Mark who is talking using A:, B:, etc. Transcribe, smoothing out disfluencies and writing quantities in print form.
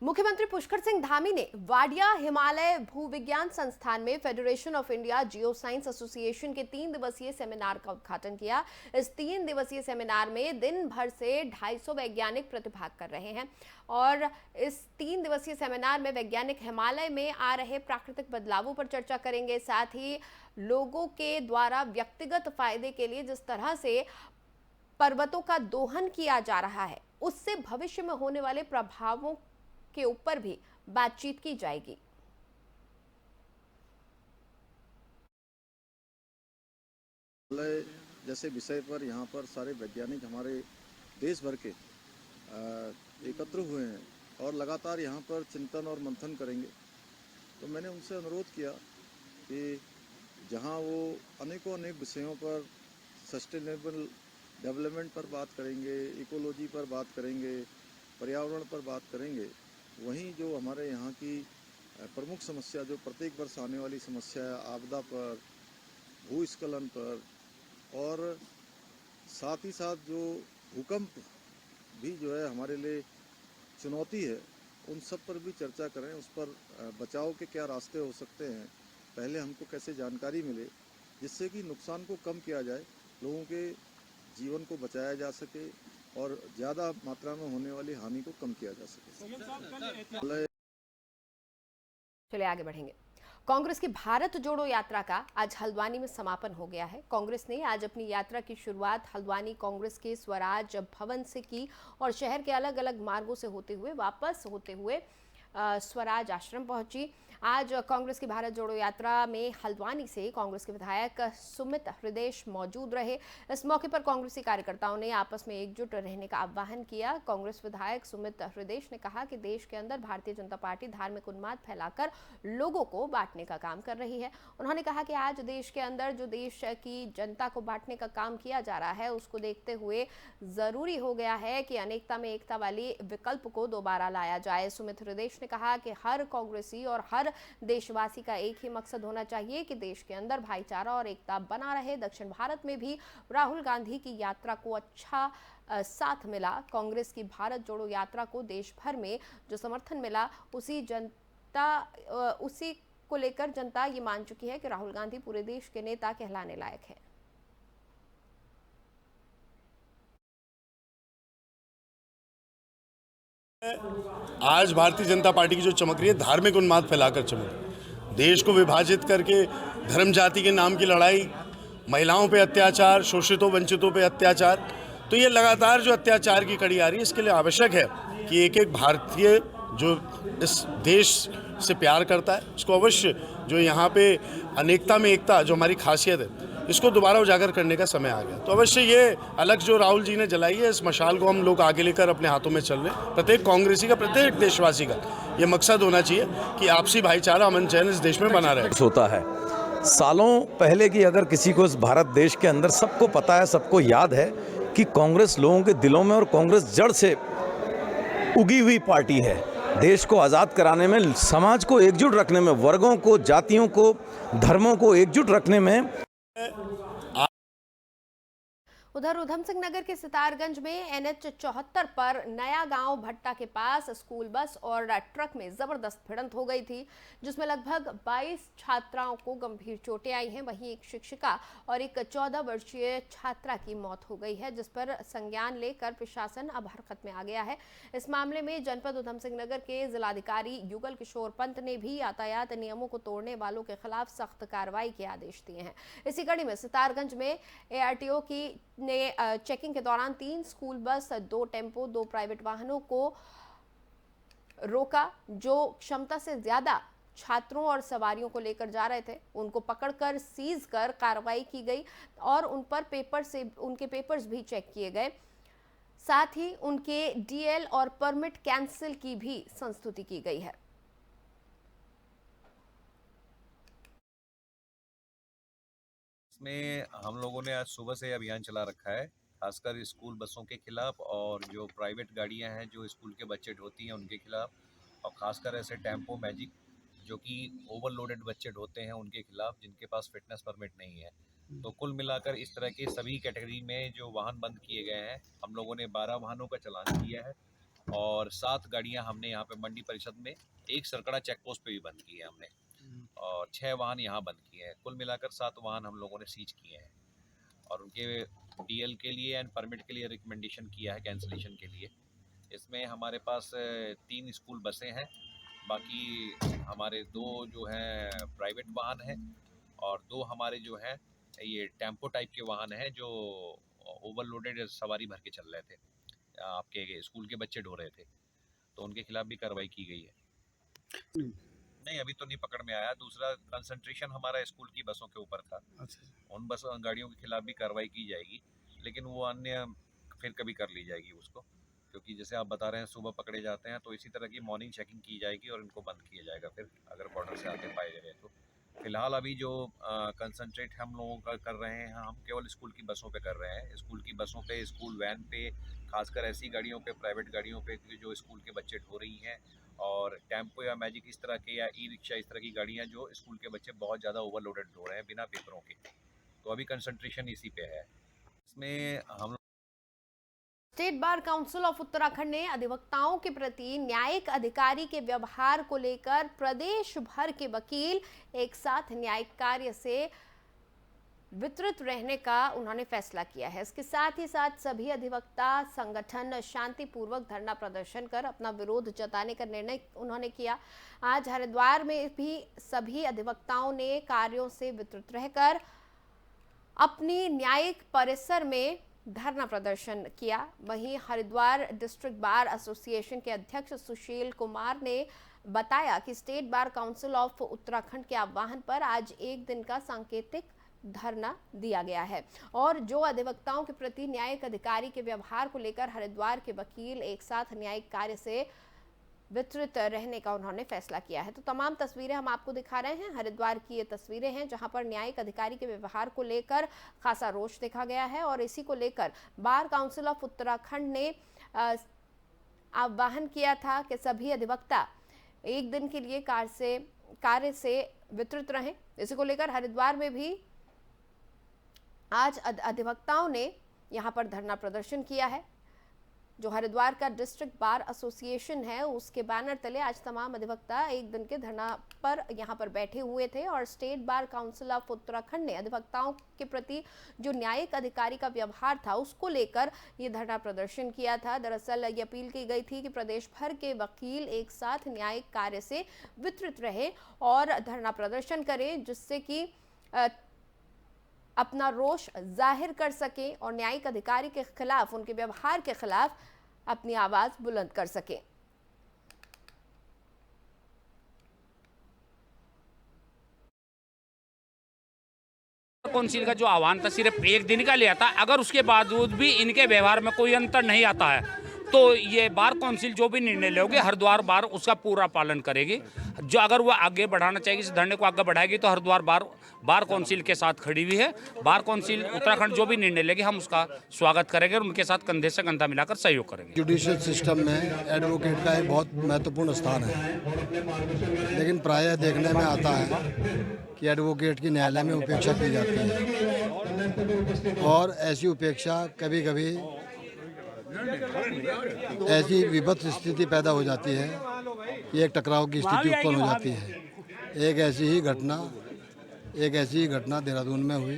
A: मुख्यमंत्री पुष्कर सिंह धामी ने वाडिया हिमालय भूविज्ञान संस्थान में federation of India geo science association के 3 दिवसीय सेमिनार का उद्घाटन किया। इस 3 दिवसीय सेमिनार में दिन भर से 250 वैज्ञानिक प्रतिभाग कर रहे हैं और इस 3 दिवसीय सेमिनार में वैज्ञानिक हिमालय में आ रहे प्राकृतिक बदलावों पर चर्चा करेंगे। साथ ही लोगों के द्वारा व्यक्तिगत फायदे के लिए जिस तरह से पर्वतों का दोहन किया जा रहा है, उससे भविष्य में होने वाले प्रभावों के ऊपर भी बातचीत की जाएगी।
B: जैसे विषय पर यहाँ पर सारे वैज्ञानिक हमारे देश भर के एकत्र हुए हैं और लगातार यहाँ पर चिंतन और मंथन करेंगे। तो मैंने उनसे अनुरोध किया कि जहाँ वो अनेक विषयों पर सस्टेनेबल डेवलपमेंट पर बात करेंगे, इकोलॉजी पर बात करेंगे, पर्यावरण पर बात करेंगे, वहीं जो हमारे यहाँ की प्रमुख समस्या जो प्रत्येक वर्ष आने वाली समस्या है, आपदा पर, भूस्खलन पर और साथ ही साथ जो भूकंप भी जो है हमारे लिए चुनौती है, उन सब पर भी चर्चा करें। उस पर बचाव के क्या रास्ते हो सकते हैं, पहले हमको कैसे जानकारी मिले जिससे कि नुकसान को कम किया जाए, लोगों के जीवन को बचाया जा सके और ज़्यादा मात्रा में होने वाली हानि को कम किया जा सके।
A: चलिए आगे बढ़ेंगे। कांग्रेस की भारत जोड़ो यात्रा का आज हल्द्वानी में समापन हो गया है। कांग्रेस ने आज अपनी यात्रा की शुरुआत हल्द्वानी कांग्रेस के स्वराज भवन से की और शहर के अलग अलग मार्गों से वापस होते हुए स्वराज आश्रम पहुंची। आज कांग्रेस की भारत जोड़ो यात्रा में हल्द्वानी से कांग्रेस के विधायक सुमित हृदेश मौजूद रहे। इस मौके पर कांग्रेसी कार्यकर्ताओं ने आपस में एकजुट रहने का आह्वान किया। कांग्रेस विधायक सुमित हृदेश ने कहा कि देश के अंदर भारतीय जनता पार्टी धार्मिक उन्माद फैलाकर लोगों को बांटने का काम कर रही है। उन्होंने कहा कि आज देश के अंदर जो देश की जनता को बांटने का काम किया जा रहा है, उसको देखते हुए जरूरी हो गया है कि अनेकता में एकता वाली विकल्प को दोबारा लाया जाए। सुमित हृदेश ने कहा कि हर कांग्रेसी और हर देशवासी का एक ही मकसद होना चाहिए कि देश के अंदर भाईचारा और एकता बना रहे। दक्षिण भारत में भी राहुल गांधी की यात्रा को अच्छा साथ मिला। कांग्रेस की भारत जोड़ो यात्रा को देश भर में जो समर्थन मिला, उसी को लेकर जनता ये मान चुकी है कि राहुल गांधी पूरे देश के नेता कहलाने लायक है।
C: आज भारतीय जनता पार्टी की जो चमक रही है, धार्मिक उन्माद फैलाकर चमक रही है। देश को विभाजित करके धर्म जाति के नाम की लड़ाई, महिलाओं पे अत्याचार, शोषितों वंचितों पे अत्याचार, तो ये लगातार जो अत्याचार की कड़ी आ रही है, इसके लिए आवश्यक है कि एक एक भारतीय जो इस देश से प्यार करता है, उसको अवश्य जो यहाँ पे अनेकता में एकता जो हमारी खासियत है, इसको दोबारा उजागर करने का समय आ गया। तो अवश्य ये अलग जो राहुल जी ने जलाई है, इस मशाल को हम लोग आगे लेकर अपने हाथों में चल रहे हैं। प्रत्येक कांग्रेसी का, प्रत्येक देशवासी का ये मकसद होना चाहिए कि आपसी भाईचारा, अमन चैन इस देश में बना रहे।
D: होता है सालों पहले की, अगर किसी को इस भारत देश के अंदर सबको पता है, सबको याद है कि कांग्रेस लोगों के दिलों में और कांग्रेस जड़ से उगी हुई पार्टी है। देश को आज़ाद कराने में, समाज को एकजुट रखने में, वर्गों को, जातियों को, धर्मों को एकजुट रखने में।
A: उधर उधम सिंह नगर के सितारगंज में NH 74 पर नया गांव भट्टा के पास स्कूल बस और ट्रक में जबरदस्त भिड़ंत हो गई थी, जिसमें लगभग 22 छात्राओं को गंभीर चोटें आई हैं। वहीं एक शिक्षिका और एक 14 वर्षीय छात्रा की मौत हो गई है, जिस पर संज्ञान लेकर प्रशासन अब हरकत में आ गया है। इस मामले में जनपद उधम सिंह नगर के जिलाधिकारी युगल किशोर पंत ने भी यातायात नियमों को तोड़ने वालों के खिलाफ सख्त कार्रवाई के आदेश दिए हैं। इसी कड़ी में सितारगंज में ARTO की ने चेकिंग के दौरान 3 स्कूल बस, 2 टेम्पो, 2 प्राइवेट वाहनों को रोका जो क्षमता से ज्यादा छात्रों और सवारियों को लेकर जा रहे थे। उनको पकड़कर सीज कर कार्रवाई की गई और उनके पेपर्स भी चेक किए गए। साथ ही उनके DL और परमिट कैंसिल की भी संस्तुति की गई है।
E: इसमें हम लोगों ने आज सुबह से अभियान चला रखा है, खासकर स्कूल बसों के खिलाफ और जो प्राइवेट गाड़ियां हैं जो स्कूल के बच्चे ढोती हैं उनके खिलाफ, और खासकर ऐसे टेम्पो, मैजिक जो कि ओवरलोडेड बच्चे ढोते हैं उनके खिलाफ, जिनके पास फिटनेस परमिट नहीं है। तो कुल मिलाकर इस तरह के सभी कैटेगरी में जो वाहन बंद किए गए हैं, हम लोगों ने 12 वाहनों का चालान किया है और 7 गाड़ियां हमने यहाँ पे मंडी परिषद में, एक सरकड़ा चेक पोस्ट पे भी बंद की है हमने, और 6 वाहन यहाँ बंद किए हैं। कुल मिलाकर 7 वाहन हम लोगों ने सीज किए हैं और उनके डीएल के लिए एंड परमिट के लिए रिकमेंडेशन किया है कैंसिलेशन के लिए। इसमें हमारे पास 3 स्कूल बसें हैं, बाकी हमारे 2 जो हैं प्राइवेट वाहन हैं और 2 हमारे जो हैं ये टेम्पो टाइप के वाहन हैं जो ओवरलोडेड सवारी भर के चल रहे थे, आपके स्कूल के बच्चे ढो रहे थे, तो उनके खिलाफ भी कार्रवाई की गई है। नहीं, अभी तो नहीं पकड़ में आया। दूसरा कंसंट्रेशन हमारा स्कूल की बसों के ऊपर था। उन गाड़ियों के खिलाफ भी कार्रवाई की जाएगी, लेकिन वो अन्य फिर कभी कर ली जाएगी उसको, क्योंकि जैसे आप बता रहे हैं सुबह पकड़े जाते हैं, तो इसी तरह की मॉर्निंग चेकिंग की जाएगी और इनको बंद किया जाएगा फिर अगर बॉर्डर से आते पाए गए तो। फिलहाल अभी जो कंसंट्रेट हम लोगों का कर रहे हैं, हम केवल स्कूल की बसों पे कर रहे हैं। स्कूल की बसों पे, स्कूल वैन पे, खासकर ऐसी गाड़ियों पे, प्राइवेट गाड़ियों पे जो स्कूल के बच्चे ढो रही हैं, और टेम्पो या मैजिक इस तरह के या ई रिक्शा इस तरह की गाड़ियाँ जो स्कूल के बच्चे बहुत ज़्यादा ओवरलोडेड ढो रहे हैं बिना पेपरों के, तो अभी कंसंट्रेशन इसी पे है। इसमें हम
A: state bar council of Uttarakhand ने अधिवक्ताओं के प्रति न्यायिक अधिकारी के व्यवहार को लेकर प्रदेश भर के वकील एक साथ न्यायिक कार्य से वितरित रहने का उन्होंने फैसला किया है। इसके साथ ही साथ सभी अधिवक्ता संगठन शांतिपूर्वक धरना प्रदर्शन कर अपना विरोध जताने का निर्णय उन्होंने किया। आज हरिद्वार में भी सभी अधिवक्ताओं ने कार्यों से वितरित रहकर अपनी न्यायिक परिसर में धरना प्रदर्शन किया। वहीं हरिद्वार डिस्ट्रिक्ट बार एसोसिएशन के अध्यक्ष सुशील कुमार ने बताया कि state bar council of Uttarakhand के आह्वान पर आज एक दिन का सांकेतिक धरना दिया गया है और जो अधिवक्ताओं के प्रति न्यायिक अधिकारी के व्यवहार को लेकर हरिद्वार के वकील एक साथ न्यायिक कार्य से वितरित रहने का उन्होंने फैसला किया है। तो तमाम तस्वीरें हम आपको दिखा रहे हैं। हरिद्वार की ये तस्वीरें हैं जहां पर न्यायिक अधिकारी के व्यवहार को लेकर खासा रोष देखा गया है और इसी को लेकर बार काउंसिल ऑफ उत्तराखंड ने आह्वान किया था कि सभी अधिवक्ता एक दिन के लिए कार्य से वितरित रहें। इसी को लेकर हरिद्वार में भी आज अधिवक्ताओं ने यहाँ पर धरना प्रदर्शन किया है। जो हरिद्वार का डिस्ट्रिक्ट बार एसोसिएशन है उसके बैनर तले आज तमाम अधिवक्ता एक दिन के धरना पर यहाँ पर बैठे हुए थे और state bar council of Uttarakhand ने अधिवक्ताओं के प्रति जो न्यायिक अधिकारी का व्यवहार था उसको लेकर ये धरना प्रदर्शन किया था। दरअसल ये अपील की गई थी कि प्रदेश भर के वकील एक साथ न्यायिक कार्य से वितरित रहे और धरना प्रदर्शन करें, जिससे कि अपना रोष जाहिर कर सकें और न्यायिक अधिकारी के खिलाफ, उनके व्यवहार के खिलाफ अपनी आवाज बुलंद कर सकें।
F: काउंसिल का जो आह्वान था सिर्फ एक दिन का लिया था, अगर उसके बावजूद भी इनके व्यवहार में कोई अंतर नहीं आता है तो ये बार काउंसिल जो भी निर्णय लेगी हरिद्वार बार उसका पूरा पालन करेगी। जो अगर वो आगे बढ़ाना चाहेगी, इस धरने को आगे बढ़ाएगी तो हरिद्वार बार काउंसिल के साथ खड़ी हुई है। बार काउंसिल उत्तराखंड जो भी निर्णय लेगी हम उसका स्वागत करेंगे और उनके साथ कंधे से कंधा मिलाकर सहयोग करेंगे।
G: जुडिशियल सिस्टम में एडवोकेट का एक बहुत महत्वपूर्ण स्थान है, लेकिन प्रायः देखने में आता है कि एडवोकेट की न्यायालय में उपेक्षा की जाती है और ऐसी उपेक्षा कभी कभी ऐसी विभत्स स्थिति पैदा हो जाती है कि एक टकराव की स्थिति उत्पन्न हो जाती है। एक ऐसी ही घटना देहरादून में हुई।